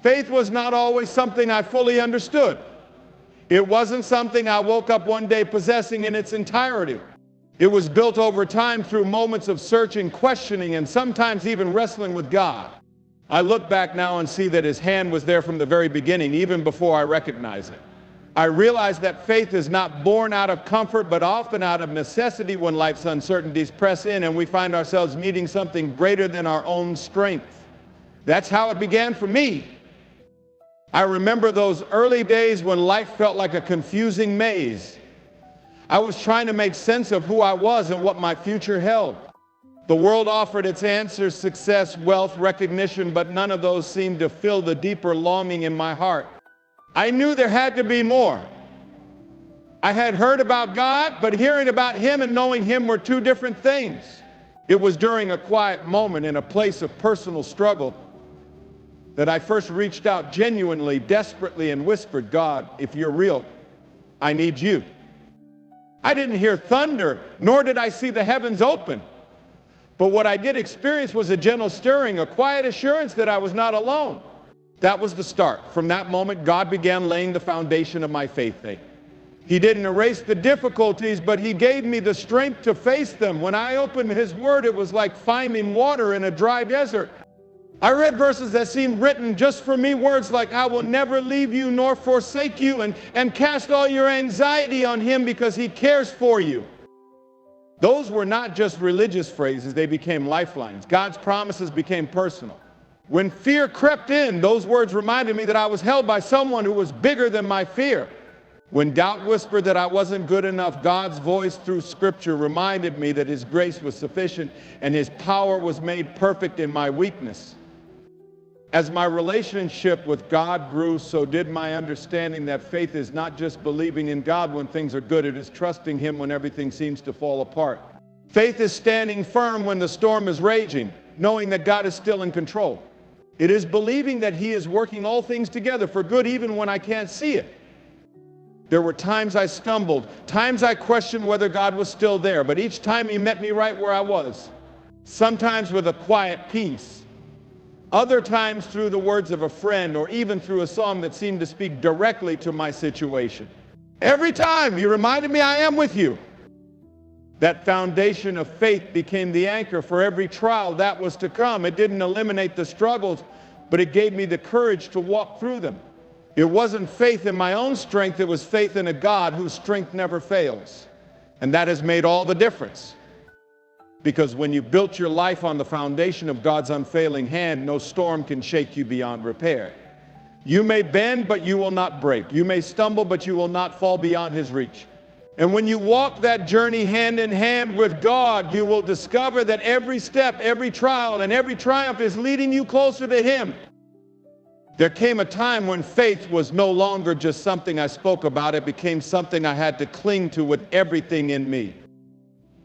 Faith was not always something I fully understood. It wasn't something I woke up one day possessing in its entirety. It was built over time through moments of searching, questioning, and sometimes even wrestling with God. I look back now and see that His hand was there from the very beginning, even before I recognized it. I realize that faith is not born out of comfort, but often out of necessity when life's uncertainties press in and we find ourselves needing something greater than our own strength. That's how it began for me. I remember those early days when life felt like a confusing maze. I was trying to make sense of who I was and what my future held. The world offered its answers: success, wealth, recognition, but none of those seemed to fill the deeper longing in my heart. I knew there had to be more. I had heard about God, but hearing about Him and knowing Him were two different things. It was during a quiet moment in a place of personal struggle that I first reached out genuinely, desperately, and whispered, "God, if you're real, I need you." I didn't hear thunder, nor did I see the heavens open. But what I did experience was a gentle stirring, a quiet assurance that I was not alone. That was the start. From that moment, God began laying the foundation of my faith. He didn't erase the difficulties, but He gave me the strength to face them. When I opened His Word, it was like finding water in a dry desert. I read verses that seemed written just for me, words like, "I will never leave you nor forsake you," and cast all your anxiety on Him because He cares for you. Those were not just religious phrases, they became lifelines. God's promises became personal. When fear crept in, those words reminded me that I was held by someone who was bigger than my fear. When doubt whispered that I wasn't good enough, God's voice through Scripture reminded me that His grace was sufficient and His power was made perfect in my weakness. As my relationship with God grew, so did my understanding that faith is not just believing in God when things are good, it is trusting Him when everything seems to fall apart. Faith is standing firm when the storm is raging, knowing that God is still in control. It is believing that He is working all things together for good even when I can't see it. There were times I stumbled, times I questioned whether God was still there, but each time He met me right where I was. Sometimes with a quiet peace, other times through the words of a friend, or even through a song that seemed to speak directly to my situation. Every time He reminded me, "I am with you." That foundation of faith became the anchor for every trial that was to come. It didn't eliminate the struggles, but it gave me the courage to walk through them. It wasn't faith in my own strength, it was faith in a God whose strength never fails. And that has made all the difference. Because when you built your life on the foundation of God's unfailing hand, no storm can shake you beyond repair. You may bend, but you will not break. You may stumble, but you will not fall beyond His reach. And when you walk that journey hand in hand with God, you will discover that every step, every trial, and every triumph is leading you closer to Him. There came a time when faith was no longer just something I spoke about. It became something I had to cling to with everything in me.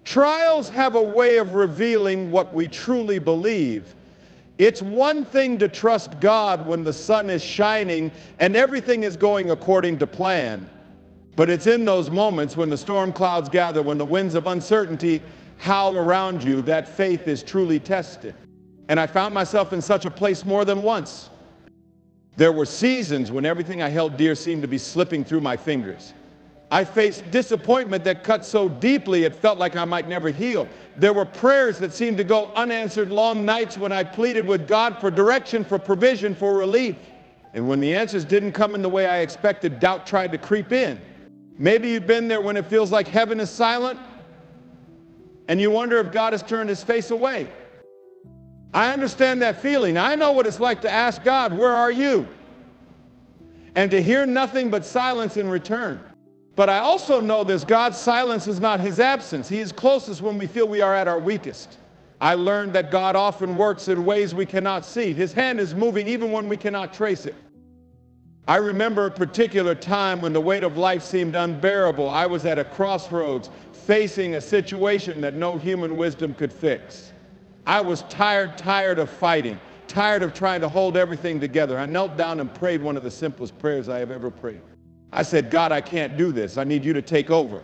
Trials have a way of revealing what we truly believe. It's one thing to trust God when the sun is shining and everything is going according to plan. But it's in those moments when the storm clouds gather, when the winds of uncertainty howl around you, that faith is truly tested. And I found myself in such a place more than once. There were seasons when everything I held dear seemed to be slipping through my fingers. I faced disappointment that cut so deeply it felt like I might never heal. There were prayers that seemed to go unanswered, long nights when I pleaded with God for direction, for provision, for relief. And when the answers didn't come in the way I expected, doubt tried to creep in. Maybe you've been there when it feels like heaven is silent and you wonder if God has turned His face away. I understand that feeling. I know what it's like to ask God, "Where are you?" and to hear nothing but silence in return. But I also know this: God's silence is not His absence. He is closest when we feel we are at our weakest. I learned that God often works in ways we cannot see. His hand is moving even when we cannot trace it. I remember a particular time when the weight of life seemed unbearable. I was at a crossroads, facing a situation that no human wisdom could fix. I was tired of fighting, tired of trying to hold everything together. I knelt down and prayed one of the simplest prayers I have ever prayed. I said, "God, I can't do this. I need you to take over."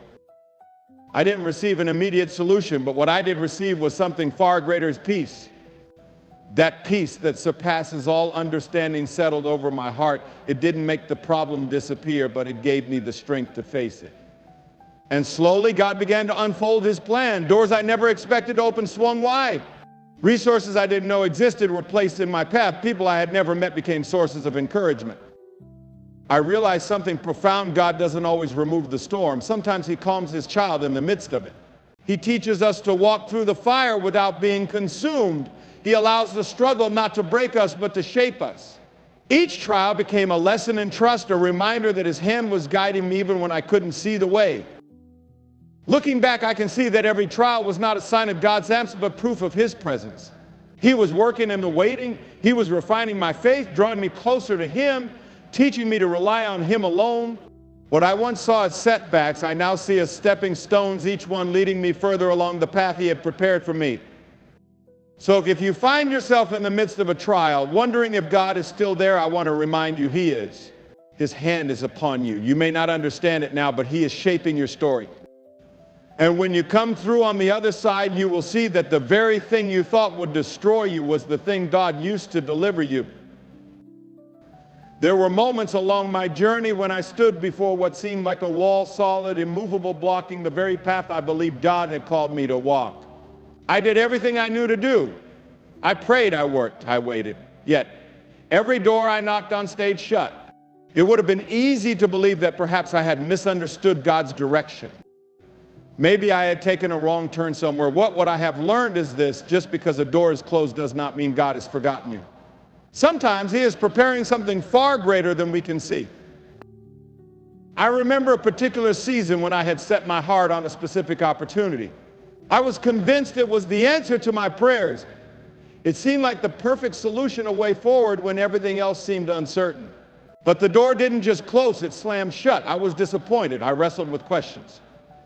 I didn't receive an immediate solution, but what I did receive was something far greater as peace. That peace that surpasses all understanding settled over my heart. It didn't make the problem disappear, but it gave me the strength to face it. And slowly, God began to unfold his plan. Doors I never expected to open swung wide. Resources I didn't know existed were placed in my path. People I had never met became sources of encouragement. I realized something profound. God doesn't always remove the storm. Sometimes he calms his child in the midst of it. He teaches us to walk through the fire without being consumed. He allows the struggle not to break us, but to shape us. Each trial became a lesson in trust, a reminder that his hand was guiding me even when I couldn't see the way. Looking back, I can see that every trial was not a sign of God's answer, but proof of his presence. He was working in the waiting. He was refining my faith, drawing me closer to him, teaching me to rely on him alone. What I once saw as setbacks, I now see as stepping stones, each one leading me further along the path he had prepared for me. So if you find yourself in the midst of a trial, wondering if God is still there, I want to remind you he is. His hand is upon you. You may not understand it now, but he is shaping your story. And when you come through on the other side, you will see that the very thing you thought would destroy you was the thing God used to deliver you. There were moments along my journey when I stood before what seemed like a wall, solid, immovable, blocking the very path I believed God had called me to walk. I did everything I knew to do. I prayed, I worked, I waited. Yet, every door I knocked on stayed shut. It would have been easy to believe that perhaps I had misunderstood God's direction. Maybe I had taken a wrong turn somewhere. What I have learned is this: just because a door is closed does not mean God has forgotten you. Sometimes he is preparing something far greater than we can see. I remember a particular season when I had set my heart on a specific opportunity. I was convinced it was the answer to my prayers. It seemed like the perfect solution, a way forward, when everything else seemed uncertain. But the door didn't just close, it slammed shut. I was disappointed. I wrestled with questions.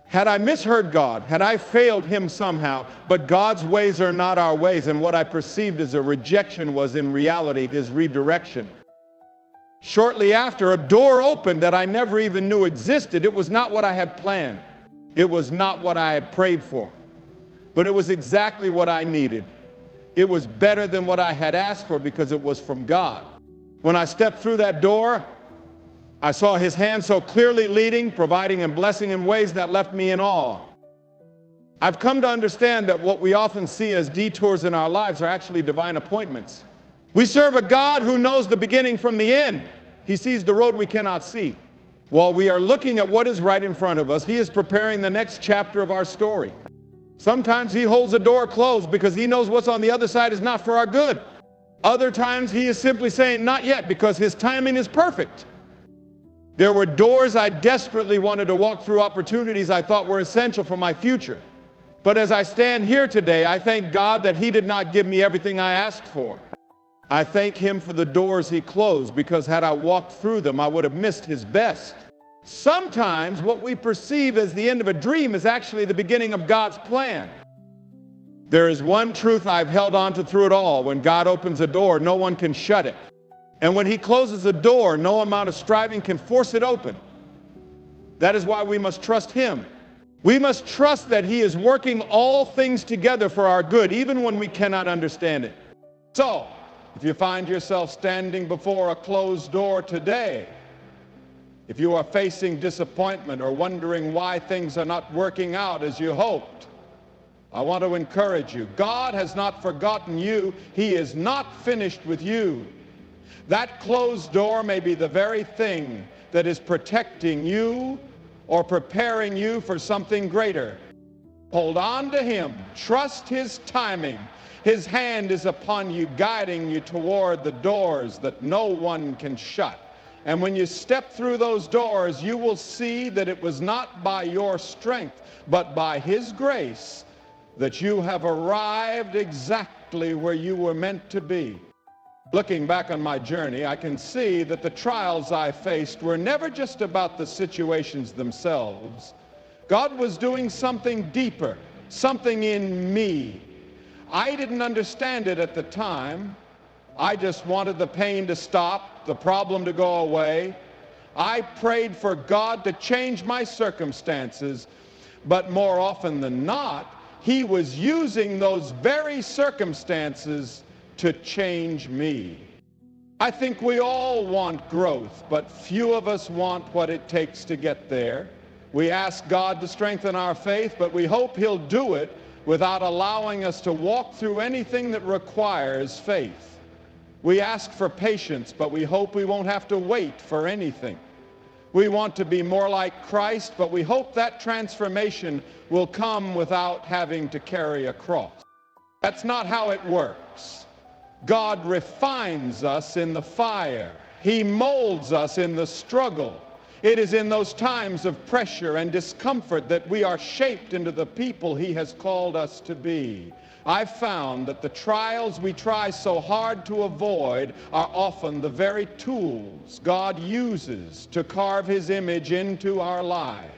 Had I misheard God? Had I failed him somehow? But God's ways are not our ways, and what I perceived as a rejection was in reality his redirection. Shortly after, a door opened that I never even knew existed. It was not what I had planned. It was not what I had prayed for. But it was exactly what I needed. It was better than what I had asked for because it was from God. When I stepped through that door, I saw his hand so clearly leading, providing, and blessing in ways that left me in awe. I've come to understand that what we often see as detours in our lives are actually divine appointments. We serve a God who knows the beginning from the end. He sees the road we cannot see. While we are looking at what is right in front of us, he is preparing the next chapter of our story. Sometimes he holds a door closed because he knows what's on the other side is not for our good. Other times he is simply saying, not yet, because his timing is perfect. There were doors I desperately wanted to walk through, opportunities I thought were essential for my future. But as I stand here today, I thank God that he did not give me everything I asked for. I thank him for the doors he closed, because had I walked through them, I would have missed his best. Sometimes what we perceive as the end of a dream is actually the beginning of God's plan. There is one truth I've held on to through it all: when God opens a door, no one can shut it. And when he closes a door, no amount of striving can force it open. That is why we must trust him. We must trust that he is working all things together for our good, even when we cannot understand it. So, if you find yourself standing before a closed door today, if you are facing disappointment or wondering why things are not working out as you hoped, I want to encourage you. God has not forgotten you. He is not finished with you. That closed door may be the very thing that is protecting you or preparing you for something greater. Hold on to him. Trust his timing. His hand is upon you, guiding you toward the doors that no one can shut. And when you step through those doors, you will see that it was not by your strength, but by his grace that you have arrived exactly where you were meant to be. Looking back on my journey, I can see that the trials I faced were never just about the situations themselves. God was doing something deeper, something in me. I didn't understand it at the time. I just wanted the pain to stop, the problem to go away. I prayed for God to change my circumstances, but more often than not, he was using those very circumstances to change me. I think we all want growth, but few of us want what it takes to get there. We ask God to strengthen our faith, but we hope He'll do it without allowing us to walk through anything that requires faith. We ask for patience, but we hope we won't have to wait for anything. We want to be more like Christ, but we hope that transformation will come without having to carry a cross. That's not how it works. God refines us in the fire. He molds us in the struggle. It is in those times of pressure and discomfort that we are shaped into the people He has called us to be. I've found that the trials we try so hard to avoid are often the very tools God uses to carve His image into our lives.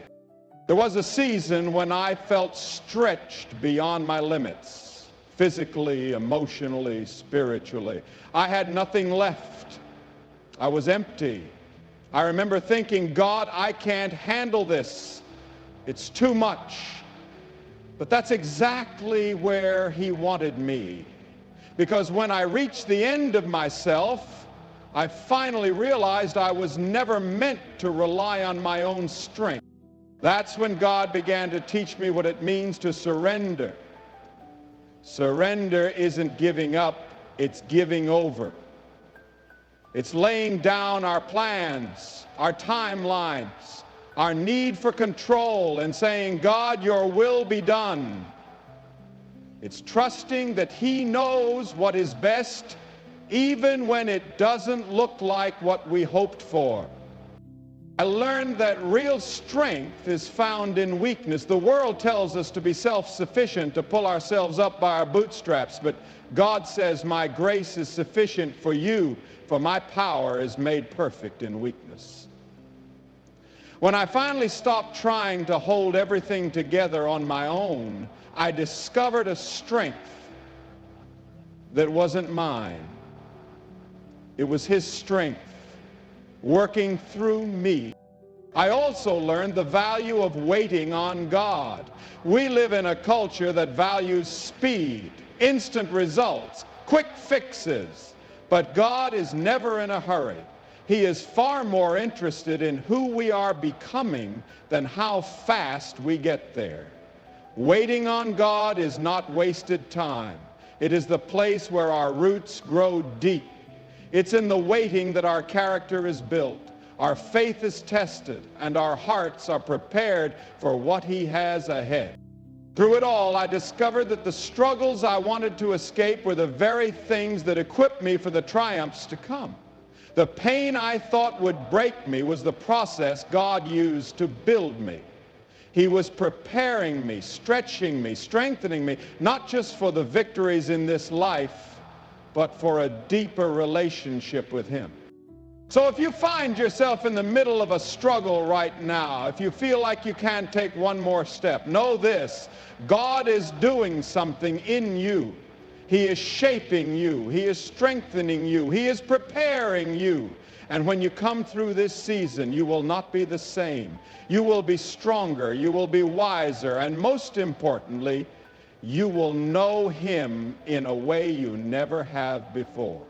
There was a season when I felt stretched beyond my limits, physically, emotionally, spiritually. I had nothing left. I was empty. I remember thinking, God, I can't handle this. It's too much. But that's exactly where He wanted me. Because when I reached the end of myself, I finally realized I was never meant to rely on my own strength. That's when God began to teach me what it means to surrender. Surrender isn't giving up, it's giving over. It's laying down our plans, our timelines, our need for control, and saying, God, your will be done. It's trusting that He knows what is best, even when it doesn't look like what we hoped for. I learned that real strength is found in weakness. The world tells us to be self-sufficient, to pull ourselves up by our bootstraps, but God says, my grace is sufficient for you, for my power is made perfect in weakness. When I finally stopped trying to hold everything together on my own, I discovered a strength that wasn't mine. It was His strength working through me. I also learned the value of waiting on God. We live in a culture that values speed, instant results, quick fixes. But God is never in a hurry. He is far more interested in who we are becoming than how fast we get there. Waiting on God is not wasted time. It is the place where our roots grow deep. It's in the waiting that our character is built, our faith is tested, and our hearts are prepared for what He has ahead. Through it all, I discovered that the struggles I wanted to escape were the very things that equipped me for the triumphs to come. The pain I thought would break me was the process God used to build me. He was preparing me, stretching me, strengthening me, not just for the victories in this life, but for a deeper relationship with Him. So if you find yourself in the middle of a struggle right now, if you feel like you can't take one more step, know this: God is doing something in you. He is shaping you. He is strengthening you. He is preparing you. And when you come through this season, you will not be the same. You will be stronger. You will be wiser. And most importantly, you will know Him in a way you never have before.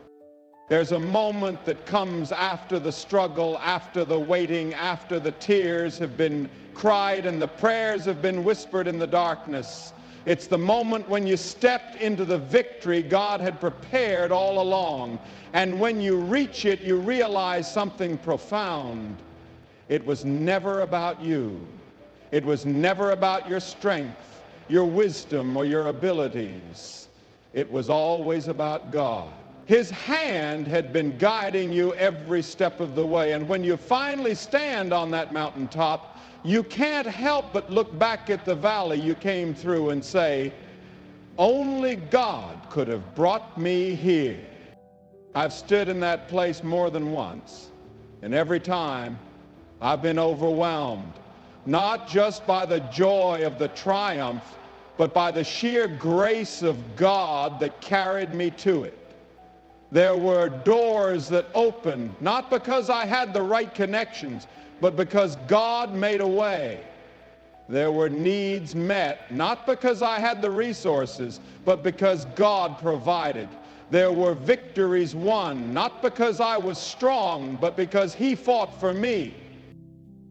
There's a moment that comes after the struggle, after the waiting, after the tears have been cried and the prayers have been whispered in the darkness. It's the moment when you stepped into the victory God had prepared all along. And when you reach it, you realize something profound. It was never about you. It was never about your strength, your wisdom, or your abilities. It was always about God. His hand had been guiding you every step of the way. And when you finally stand on that mountaintop, you can't help but look back at the valley you came through and say, only God could have brought me here. I've stood in that place more than once, and every time I've been overwhelmed, not just by the joy of the triumph, but by the sheer grace of God that carried me to it. There were doors that opened, not because I had the right connections, but because God made a way. There were needs met, not because I had the resources, but because God provided. There were victories won, not because I was strong, but because He fought for me.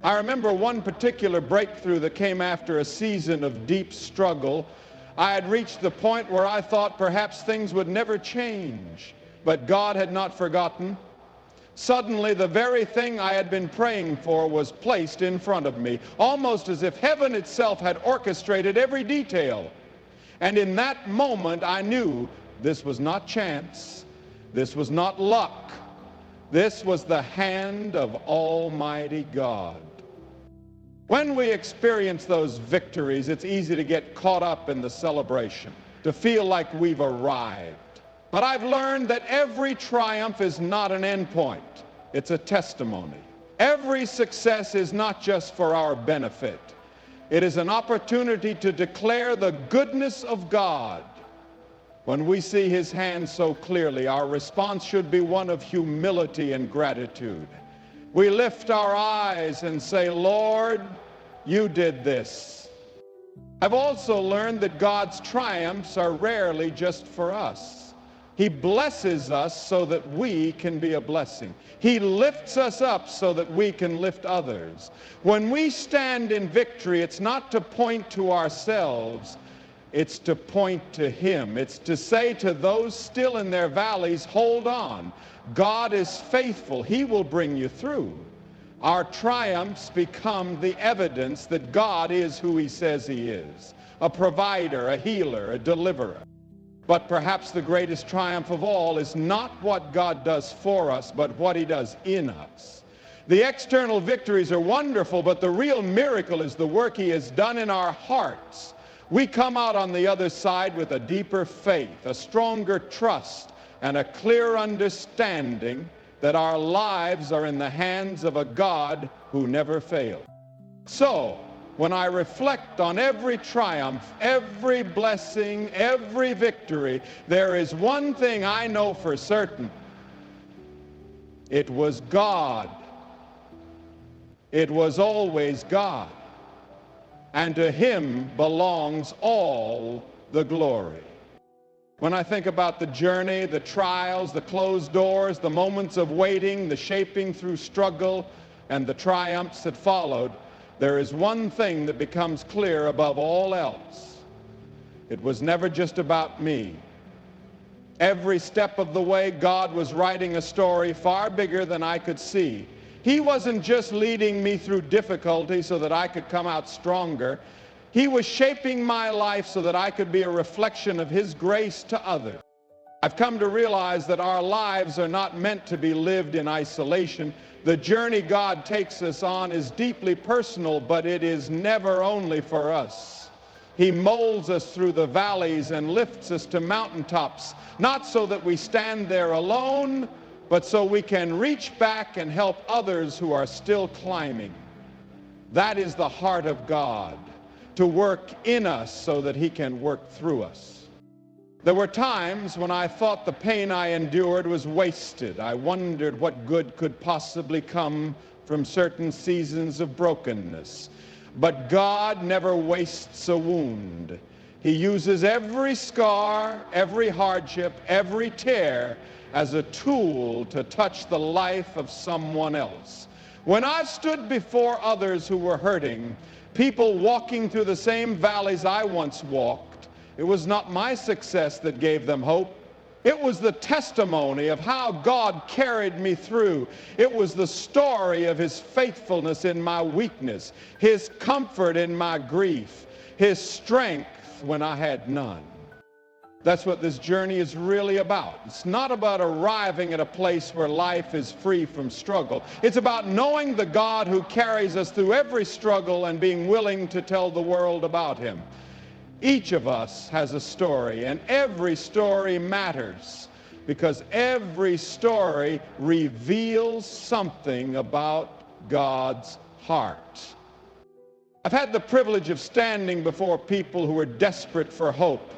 I remember one particular breakthrough that came after a season of deep struggle. I had reached the point where I thought perhaps things would never change, but God had not forgotten. Suddenly, the very thing I had been praying for was placed in front of me, almost as if heaven itself had orchestrated every detail. And in that moment, I knew this was not chance. This was not luck. This was the hand of Almighty God. When we experience those victories, it's easy to get caught up in the celebration, to feel like we've arrived. But I've learned that every triumph is not an end point. It's a testimony. Every success is not just for our benefit. It is an opportunity to declare the goodness of God. When we see His hand so clearly, our response should be one of humility and gratitude. We lift our eyes and say, Lord, You did this. I've also learned that God's triumphs are rarely just for us. He blesses us so that we can be a blessing. He lifts us up so that we can lift others. When we stand in victory, it's not to point to ourselves, it's to point to Him. It's to say to those still in their valleys, hold on. God is faithful. He will bring you through. Our triumphs become the evidence that God is who He says He is, a provider, a healer, a deliverer. But perhaps the greatest triumph of all is not what God does for us, but what He does in us. The external victories are wonderful, but the real miracle is the work He has done in our hearts. We come out on the other side with a deeper faith, a stronger trust, and a clear understanding that our lives are in the hands of a God who never fails. So, when I reflect on every triumph, every blessing, every victory, there is one thing I know for certain. It was God. It was always God. And to Him belongs all the glory. When I think about the journey, the trials, the closed doors, the moments of waiting, the shaping through struggle, and the triumphs that followed, there is one thing that becomes clear above all else. It was never just about me. Every step of the way, God was writing a story far bigger than I could see. He wasn't just leading me through difficulty so that I could come out stronger. He was shaping my life so that I could be a reflection of His grace to others. I've come to realize that our lives are not meant to be lived in isolation. The journey God takes us on is deeply personal, but it is never only for us. He molds us through the valleys and lifts us to mountaintops, not so that we stand there alone, but so we can reach back and help others who are still climbing. That is the heart of God, to work in us so that He can work through us. There were times when I thought the pain I endured was wasted. I wondered what good could possibly come from certain seasons of brokenness. But God never wastes a wound. He uses every scar, every hardship, every tear as a tool to touch the life of someone else. When I've stood before others who were hurting, people walking through the same valleys I once walked, it was not my success that gave them hope. It was the testimony of how God carried me through. It was the story of His faithfulness in my weakness, His comfort in my grief, His strength when I had none. That's what this journey is really about. It's not about arriving at a place where life is free from struggle. It's about knowing the God who carries us through every struggle and being willing to tell the world about Him. Each of us has a story, and every story matters because every story reveals something about God's heart. I've had the privilege of standing before people who were desperate for hope.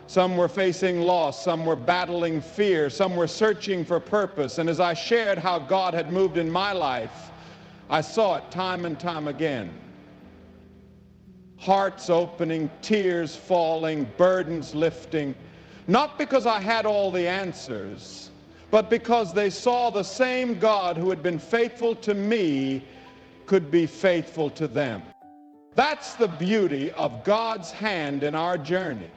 Some were facing loss, some were battling fear, some were searching for purpose. And as I shared how God had moved in my life, I saw it time and time again. Hearts opening, tears falling, burdens lifting. Not because I had all the answers, but because they saw the same God who had been faithful to me could be faithful to them. That's the beauty of God's hand in our journey.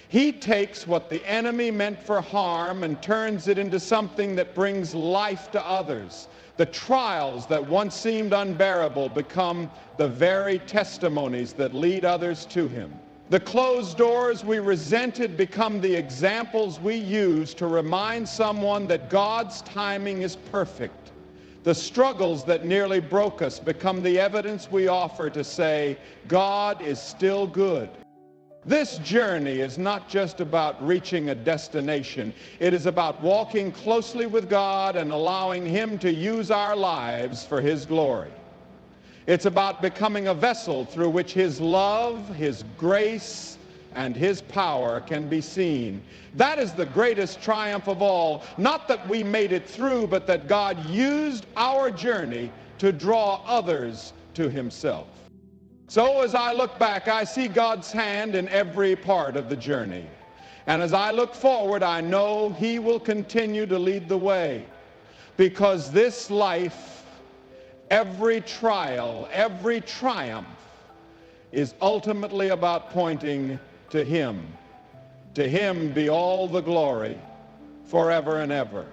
He takes what the enemy meant for harm and turns it into something that brings life to others. The trials that once seemed unbearable become the very testimonies that lead others to Him. The closed doors we resented become the examples we use to remind someone that God's timing is perfect. The struggles that nearly broke us become the evidence we offer to say, God is still good. This journey is not just about reaching a destination. It is about walking closely with God and allowing Him to use our lives for His glory. It's about becoming a vessel through which His love, His grace, and His power can be seen. That is the greatest triumph of all. Not that we made it through, but that God used our journey to draw others to Himself. So as I look back, I see God's hand in every part of the journey. And as I look forward, I know He will continue to lead the way. Because this life, every trial, every triumph, is ultimately about pointing to Him. To Him be all the glory forever and ever.